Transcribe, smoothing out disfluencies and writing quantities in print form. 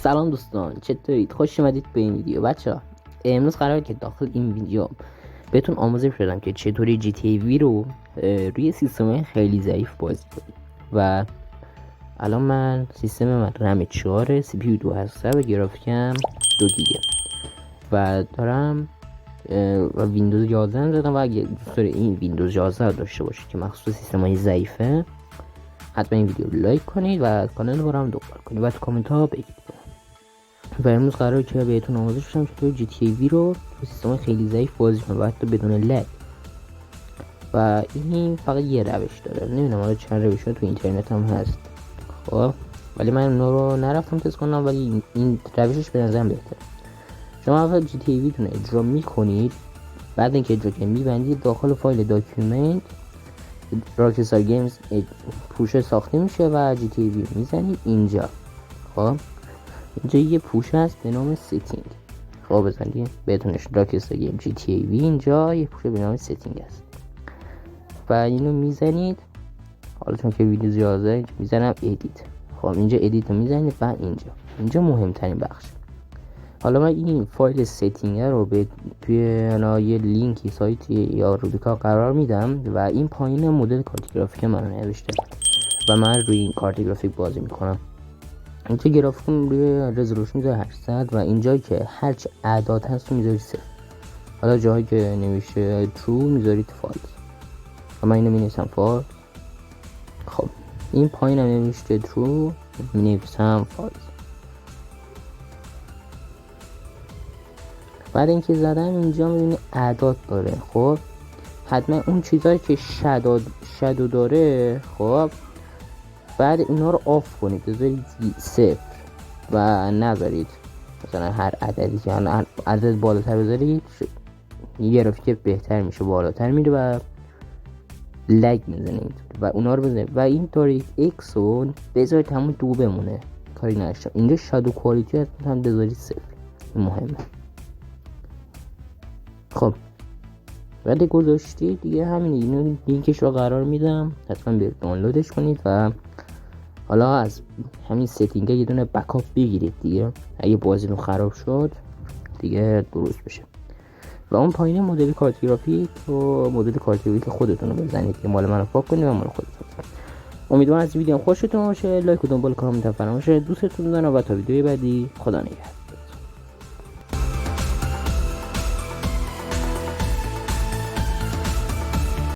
سلام دوستان، چطورید؟ خوش اومدید به این ویدیو. بچه ها امروز قراره که داخل این ویدیو بهتون آموزش بدم که چطوری جی تی ای وی رو روی سیستم خیلی ضعیف بازی کنید. و الان من سیستم من رم 4 سی پی یو 2 هسته و گرافیکم 2 گیگه و دارم و ویندوز 11 هم زدم و اگه دوست داره این ویندوز 11 رو داشته باشید که مخصوص سیستم های ضعیفه، حتما این ویدیو رو لایک کنید و کانال رو برام دنبال کنید و تو کامنت ها بگید. و امروز قراره که بهتون آموزش بدم چطور جی تی ای وی رو تو سیستم خیلی ضعیف بازی کنید و حتی بدون لگ. و این فقط یه روش داره، نمیدونم حالا چند روش تو اینترنت هم هست، خب ولی من اون رو نرفتم تست کنم، ولی این روشش به نظرم بهتره. شما اول جی تی ای وی تون اجرا میکنید، بعد اینکه اجرا کنید میبندید داخل فایل داکیومنت راکستار گیمز پوشه ساخته میشه و جی تی ای وی میزنید اینجا. خب اینجا یه پوش هست به نام ستینگ. خب بزنید بهتونش راکستار گیم جی تی ای وی، اینجا یه پوشه به نام ستینگ هست و اینو میزنید. حالا چون که ویدیو زیاده میزنم ادیت. خب اینجا ادیت رو میزنید و اینجا مهمترین بخش. حالا من این فایل ستینگ رو به توی یه لینکی سایتی یا روبیکا قرار میدم و این پایین مدل کارت گرافیک من نوشته و من روی این کارت گرافیک بازی میکنم. اینجا گرافیکم روی رزولوشن میذاره 800 و اینجا که هرچی اعداد هست رو میذارید 0. حالا جاهایی که نمیشه true میذارید false و من اینو مینویسم false. خب این پایین هم نمیشه true مینویسم false. بعد اینکه زدم اینجا میبینی اعداد داره. خب حتما اون چیزایی که شادو داره، خب بعد اینا رو آف کنید، بذارید 0 و نذارید مثلا هر عددی که هر عدد بالاتر بذارید گرافیک بهتر میشه، بالاتر میره و لگ میزنید و اونا رو بزنید و این تاریخ ایکس رو بذارید همون 2 بمونه، کاری نشه. اینجا شادو کوالیتی حتما هم بذارید 0، مهمه. خب وقتی گذاشتید دیگه همین، اینو لینکش رو قرار میدم، حتما برید دانلودش کنید و حالا از همین ستینگ یه دونه بکاپ بگیرید دیگه، اگه بازیتون خراب شد دیگه درست بشه. و اون پایین مدل کارت گرافیک و مدل کارت گرافیک خودتون رو بزنید که مال منو پاک کنید و مال خودتون. امیدوارم از ویدیو خوشتون باشه. لایک و دنبال کامنت فراموش. دوستتون دارم و تا ویدیوی بعدی خدا نگهدار.